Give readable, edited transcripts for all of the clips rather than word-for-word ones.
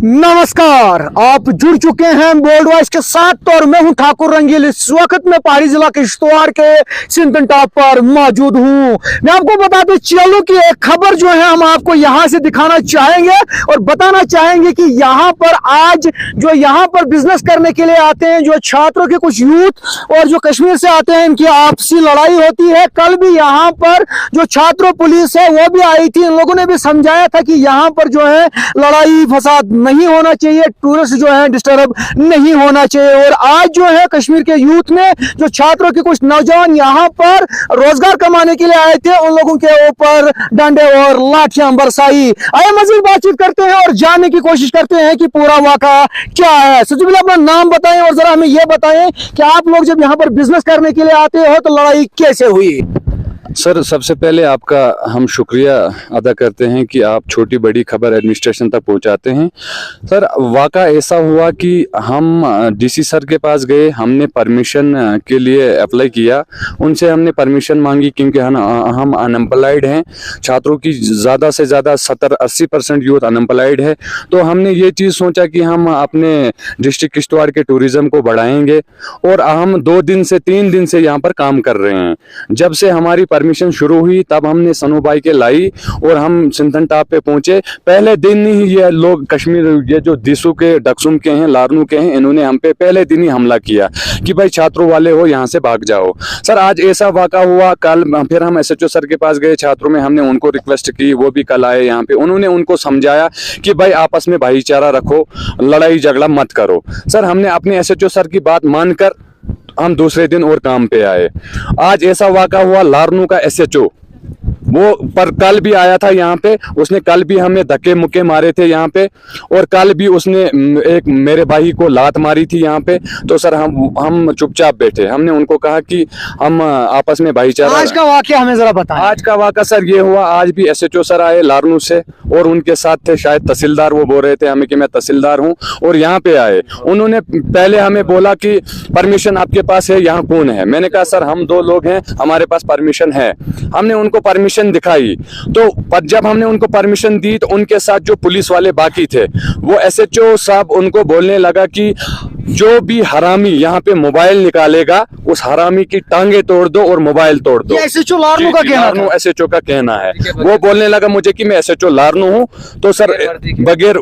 नमस्कार, आप जुड़ चुके हैं बोल्ड वॉइस के साथ। तो और मैं हूं ठाकुर रंगील। इस वक्त मैं पहाड़ी जिला किश्तवाड़ के सिंधन टॉप पर मौजूद हूं। मैं आपको बताते चलूं कि एक खबर जो है हम आपको यहां से दिखाना चाहेंगे और बताना चाहेंगे कि यहां पर आज जो यहां पर बिजनेस करने के लिए आते हैं, जो छात्रों के कुछ यूथ और जो कश्मीर से आते हैं, इनकी आपसी लड़ाई होती है। कल भी यहां पर जो छात्रों पुलिस है वो भी आई थी। इन लोगों ने भी समझाया था कि यहां पर जो है लड़ाई फसाद नहीं होना चाहिए, टूरिस्ट जो है डिस्टर्ब नहीं होना चाहिए। और आज जो है कश्मीर के यूथ ने, जो छात्रों के कुछ नौजवान यहाँ पर रोजगार कमाने के लिए आए थे, उन लोगों के ऊपर डंडे और लाठियां बरसाई। आइए मजीद बातचीत करते हैं और जानने की कोशिश करते हैं कि पूरा वाक़ा क्या है। सबसे पहले अपना नाम बताएं और जरा हमें यह बताएं कि आप लोग जब यहाँ पर बिजनेस करने के लिए आते हो तो लड़ाई कैसे हुई। सर, सबसे पहले आपका हम शुक्रिया अदा करते हैं कि आप छोटी बड़ी खबर एडमिनिस्ट्रेशन तक पहुंचाते हैं। सर, वाक़ा ऐसा हुआ कि हम डीसी सर के पास गए, हमने परमिशन के लिए अप्लाई किया, उनसे हमने परमिशन मांगी क्योंकि हम अनएम्प्लॉयड हैं। छात्रों की ज़्यादा से ज़्यादा 70-80% यूथ अनएम्प्लॉयड है। तो हमने ये चीज़ सोचा कि हम अपने डिस्ट्रिक्ट किश्तवाड़ के टूरिज़्म को बढ़ाएंगे और हम 2 दिन से 3 दिन से यहाँ पर काम कर रहे हैं। जब से हमारी परमिशन शुरू हुई तब हमने सनू भाई के लाई और हम सिंधन टॉप पे पहुंचे। पहले दिन ही ये लोग कश्मीर, ये जो दिसू के, डक्सुम के हैं, लारनू के हैं, इन्होंने हम पे पहले दिन ही हमला किया कि भाई छात्रों वाले हो, यहाँ से भाग जाओ। सर, आज ऐसा वाक़ा हुआ। कल फिर हम SHO सर के पास गए छात्रों में, हमने उनको रिक्वेस्ट की, वो भी कल आए यहाँ पे। उन्होंने उनको समझाया कि भाई आपस में भाईचारा रखो, लड़ाई झगड़ा मत करो। सर, हमने अपने SHO सर की बात मानकर हम दूसरे दिन और काम पे आए। आज ऐसा वाक़ा हुआ, लारनू का SHO वो पर कल भी आया था यहाँ पे, उसने कल भी हमें धक्के मुक्के मारे थे यहाँ पे, और कल भी उसने एक मेरे भाई को लात मारी थी यहाँ पे। तो सर हम चुपचाप बैठे, हमने उनको कहा कि हम आपस में भाईचारा। आज का वाकया हमें जरा बताएं। आज का वाक़ा सर ये हुआ, आज भी SHO सर आए लारनू से और उनके साथ थे शायद तहसीलदार। वो बोल रहे थे हमें कि मैं तहसीलदार हूँ, और यहाँ पे आए। उन्होंने पहले हमें बोला कि परमिशन आपके पास है, यहाँ कौन है। मैंने कहा सर हम 2 लोग हैं, हमारे पास परमिशन है। हमने उनको परमिशन दिखाई, तो पर जब हमने उनको परमिशन दी तो उनके साथ जो पुलिस वाले बाकी थे, वो SHO साहब उनको बोलने लगा कि जो भी हरामी यहाँ पे मोबाइल निकालेगा उस हरामी की टांगे तोड़ दो और मोबाइल तोड़ दो। SHO लारनू का कहना था। SHO का कहना है। वो बोलने लगा मुझे कि मैं SHO लारनू हूँ। तो सर बगैर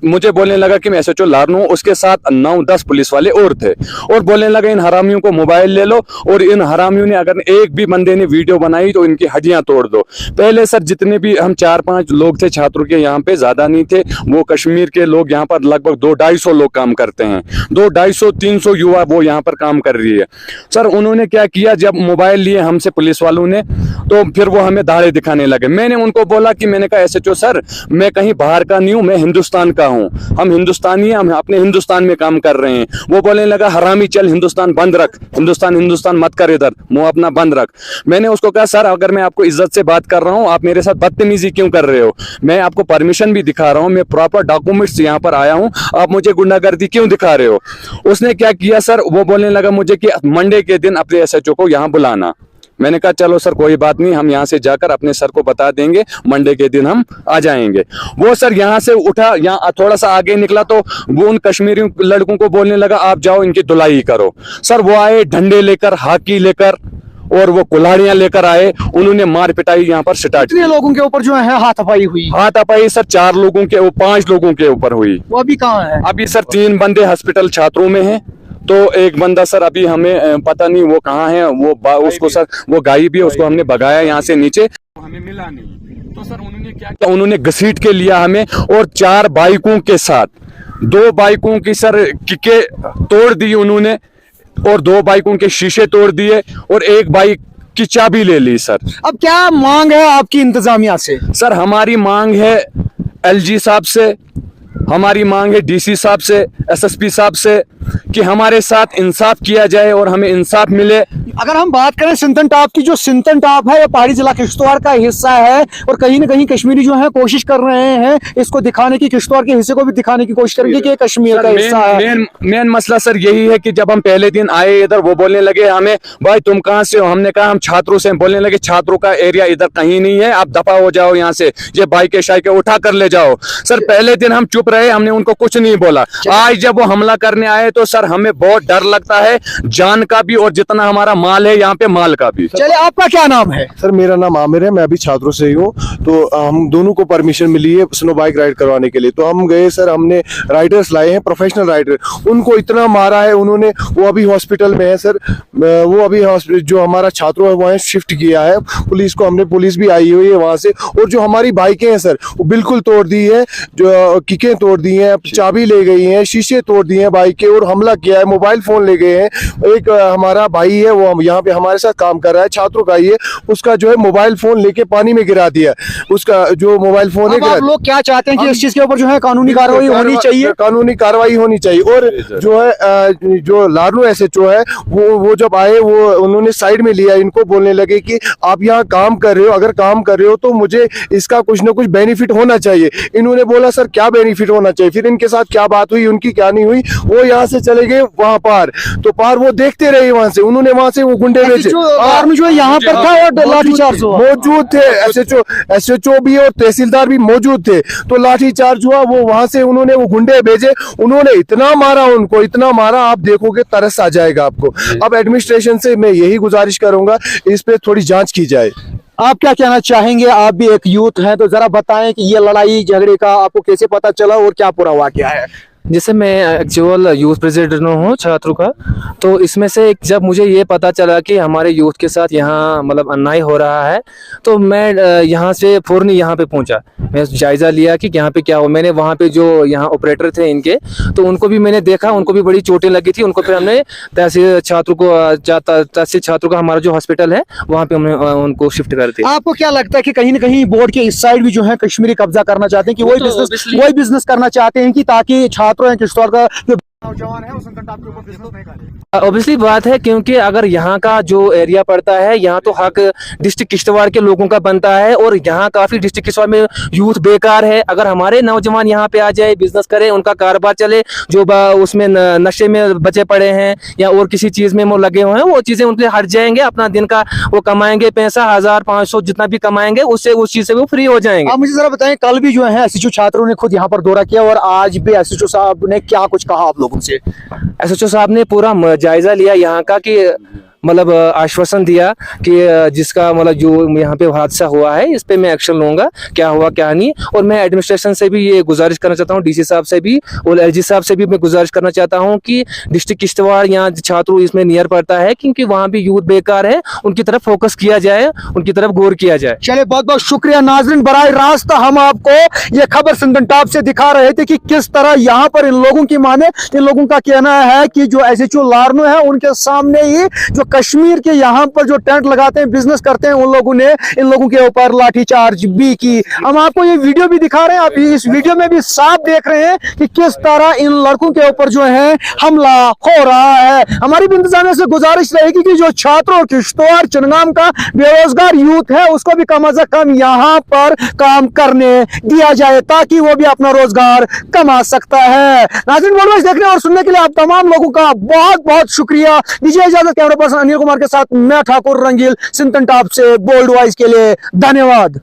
मुझे बोलने लगा कि मैं SHO लारनू हूँ। उसके साथ 9-10 पुलिस वाले और थे, और बोलने लगा इन हरामियों को मोबाइल ले लो, और इन हरामियों ने अगर एक भी बंदे ने वीडियो बनाई तो इनकी हड्डियां तोड़ दो। पहले सर जितने भी हम 4-5 लोग थे छात्रों के, यहाँ पे ज्यादा नहीं थे। वो कश्मीर के लोग यहाँ पर लगभग 200-250 लोग काम करते हैं, 200-250-300 युवा वो यहाँ पर काम कर रही है। सर, उन्होंने क्या किया, जब मोबाइल लिए हमसे पुलिस वालों ने, तो फिर वो हमें दाढ़े दिखाने लगे। मैंने उनको बोला कि मैंने कहा SHO सर मैं कहीं बाहर का नहीं हूँ, मैं हिंदुस्तान का हूँ, हम हिंदुस्तानी हैं, हम अपने हिंदुस्तान में काम कर रहे हैं। वो बोलने लगा हरामी चल हिंदुस्तान बंद रख, हिंदुस्तान मत कर, इधर मुंह अपना बंद रख। मैंने उसको कहा सर अगर मैं आपको इज्जत से बात कर रहा हूँ, आप मेरे साथ बदतमीजी क्यों कर रहे हो? मैं आपको परमिशन भी दिखा रहा हूँ, मैं प्रॉपर डॉक्यूमेंट्स यहाँ पर आया हूँ, आप मुझे गुंडागर्दी क्यों दिखा रहे हो? उसने क्या किया सर, वो बोलने लगा मुझे कि मंडे के दिन अपने SHO को यहाँ बुलाना। मैंने कहा चलो सर कोई बात नहीं, हम यहाँ से जाकर अपने सर को बता देंगे, मंडे के दिन हम आ जाएंगे। वो सर यहाँ से उठा, यहाँ थोड़ा सा आगे निकला तो वो उन कश्मीरी लड़कों को बोलने लगा आप जाओ इनकी धुलाई करो। सर वो आए डंडे लेकर, हाकी लेकर और वो कुल्हाड़ियां लेकर आए, उन्होंने मार पिटाई यहाँ पर स्टार्ट। कितने लोगों के ऊपर जो है हाथापाई हुई? हाथापाई सर 4 लोगों के, 5 लोगों के ऊपर हुई। वो अभी कहाँ है? अभी सर 3 बंदे हॉस्पिटल छात्रों में हैं, तो एक बंदा सर अभी हमें पता नहीं वो कहाँ है। वो उसको सर वो गाय भी है, उसको हमने भगाया यहाँ से नीचे, हमें मिला नहीं। तो सर उन्होंने क्या किया, उन्होंने घसीट के लिया हमें, और 4 बाइकों के साथ 2 बाइकों की सर किके तोड़ दी उन्होंने, और 2 बाइकों के शीशे तोड़ दिए, और एक बाइक की चाबी ले ली। सर अब क्या मांग है आपकी इंतजामिया से? सर हमारी मांग है LG साहब से, हमारी मांग है DC साहब से, SSP साहब से कि हमारे साथ इंसाफ किया जाए और हमें इंसाफ मिले। अगर हम बात करें सिंथन टॉप की, जो सिंथन टॉप है ये पहाड़ी जिला किश्तवाड़ का हिस्सा है और कहीं ना कहीं कश्मीरी जो है कोशिश कर रहे हैं इसको दिखाने की, किश्तवाड़ के हिस्से को भी दिखाने की कोशिश करेंगे कि ये कश्मीर का हिस्सा है। मेन मसला सर यही है कि जब हम पहले दिन आए इधर, वो बोलने लगे हमें, भाई तुम कहाँ से हो? हमने कहा हम छात्रों से। बोलने लगे छात्रों का एरिया इधर कहीं नहीं है, आप दफा हो जाओ यहाँ से, ये बाइक शाइक उठा कर ले जाओ। सर पहले दिन हम चुप रहे, हमने उनको कुछ नहीं बोला। आज जब वो हमला करने आए तो सर हमें बहुत डर लगता है, जान का भी और जितना हमारा माल है यहाँ पे माल का भी। चलिए, आपका क्या नाम है? सर मेरा नाम आमिर है, मैं अभी छात्रों से ही हूँ। तो हम दोनों को परमिशन मिली है स्नो बाइक राइड करवाने के लिए, तो हम गए सर। हमने राइडर्स लाए हैं, प्रोफेशनल राइडर। उनको इतना मारा है उन्होंने, वो अभी हॉस्पिटल में है सर। वो अभी जो हमारा छात्रों है वहाँ शिफ्ट किया है। पुलिस को हमने, पुलिस भी आई हुई है वहाँ से। और जो हमारी बाइकें हैं सर वो बिल्कुल तोड़ दी है, जो किकें तोड़ दी हैं, चाबी ले गई हैं, शीशे तोड़ दिए हैं बाइक के, और हमला किया है, मोबाइल फोन ले गए हैं। एक हमारा भाई है वो यहाँ पे हमारे साथ काम कर रहा है, छात्रों का ही है, उसका जो है मोबाइल फोन लेके पानी में गिरा दिया। उसका जो मोबाइल फोन है, आप लोग क्या चाहते हैं कि इस चीज के ऊपर जो है कानूनी कार्रवाई होनी चाहिए? कानूनी कार्रवाई होनी चाहिए। और जो है जो लारनू एसएचओ है वो जब आए, वो उन्होंने साइड में लिया, इनको बोलने लगे कि आप यहाँ काम कर रहे हो, अगर काम कर रहे हो तो मुझे इसका कुछ ना कुछ बेनिफिट होना चाहिए। इन्होंने बोला सर क्या बेनिफिट होना चाहिए? फिर इनके साथ क्या बात हुई, उनकी क्या नहीं हुई, वो यहाँ से चले गए वहां पार। तो पार वो देखते रहे वहां से, उन्होंने वहां से वो गुंडे भेजे। जो यहाँ पर था और लाठीचार्ज मौजूद थे, एसएचओ भी और तहसीलदार भी मौजूद थे। तो लाठीचार्ज हुआ, वो वहां से उन्होंने वो गुंडे भेजे। उन्होंने इतना मारा उनको, इतना मारा, आप देखोगे तरस आ जाएगा आपको। अब एडमिनिस्ट्रेशन से मैं यही गुजारिश करूंगा, इस पे थोड़ी जांच की जाए। आप क्या कहना चाहेंगे? आप भी एक यूथ हैं, तो जरा बताएं कि ये लड़ाई झगड़े का आपको कैसे पता चला और क्या पूरा वाकया है? जैसे मैं एक्चुअल यूथ प्रेसिडेंट हूँ छात्रों का, तो इसमें से जब मुझे ये पता चला कि हमारे यूथ के साथ यहाँ मतलब अन्याय हो रहा है, तो मैं यहाँ से फौरन यहाँ पे पहुँचा। मैं जायज़ा लिया कि यहाँ पे क्या हो। मैंने वहाँ पे जो यहाँ ऑपरेटर थे इनके, तो उनको भी मैंने देखा, उनको भी बड़ी चोटें लगी थी। उनको फिर हमने तहसील छात्रों का हमारा जो हॉस्पिटल है वहाँ पे हमने उनको शिफ्ट कर दिया। आपको क्या लगता है कि कहीं ना कहीं बोर्ड के इस साइड भी जो है कश्मीरी कब्जा करना चाहते हैं, कि वही बिजनेस करना चाहते हैं, कि ताकि छात्रों हैं किश्तवाड़ का जो नौजवान है उस के ऊपर बिजनेस नहीं करें? ऑब्वियसली बात है, क्योंकि अगर यहाँ का जो एरिया पड़ता है, यहाँ तो हक डिस्ट्रिक्ट किश्तवाड़ के लोगों का बनता है, और यहाँ काफी डिस्ट्रिक्ट किश्तवाड़ में यूथ बेकार है। अगर हमारे नौजवान यहाँ पे आ जाए, बिजनेस करें, उनका कारोबार चले, जो उसमें नशे में बचे पड़े हैं या और किसी चीज में वो लगे हुए हैं, वो चीजें उनके हट जाएंगे, अपना दिन का वो कमाएंगे पैसा, 1500 जितना भी कमाएंगे, उससे उस चीज से वो फ्री हो जाएंगे। आप मुझे जरा बताएं, कल भी जो है एसएचओ छात्रों ने खुद यहाँ पर दौरा किया और आज भी एसएचओ साहब ने क्या कुछ कहा आप लोगों से? एसएचओ साहब ने पूरा जायजा लिया यहाँ का, कि मतलब आश्वासन दिया कि जिसका मतलब जो यहाँ पे हादसा हुआ है इस पे मैं एक्शन लूंगा, क्या हुआ क्या नहीं। और मैं एडमिनिस्ट्रेशन से भी ये गुजारिश करना चाहता हूँ, डीसी साहब से भी और एलजी साहब से भी मैं गुजारिश करना चाहता हूँ कि डिस्ट्रिक्ट किश्तवाड़ यहाँ छात्रों इसमें नियर पड़ता है, क्योंकि वहाँ भी यूथ बेकार है, उनकी तरफ फोकस किया जाए, उनकी तरफ गौर किया जाए। चलिए, बहुत बहुत शुक्रिया नाजरीन। बराह रास्त हम आपको ये खबर सिंथन टॉप से दिखा रहे थे कि किस तरह यहाँ पर इन लोगों की माने, इन लोगों का कहना है कि जो एसएचओ लारनू है उनके सामने ही जो कश्मीर के यहाँ पर जो टेंट लगाते हैं, बिजनेस करते हैं, उन लोगों ने इन लोगों के ऊपर लाठीचार्ज भी की। हम आपको ये वीडियो भी दिखा रहे हैं, आप इस वीडियो में भी साफ देख रहे हैं कि किस तरह इन लड़कों के ऊपर जो है हमला हो रहा है। हमारी भी इंतजामिया से गुजारिश रहेगी कि जो छात्रों किश्तवाड़ चिनगाम का बेरोजगार यूथ है उसको भी कम से कम यहाँ पर काम करने दिया जाए, ताकि वो भी अपना रोजगार कमा सकता है। नाज़रीन, वर्ल्ड देखने और सुनने के लिए आप तमाम लोगों का बहुत बहुत शुक्रिया। दीजिए इजाजत। कैमरा पर्सन अनिल कुमार के साथ मैं ठाकुर रंगील, सिंथन टॉप से बोल्ड वॉइस के लिए धन्यवाद।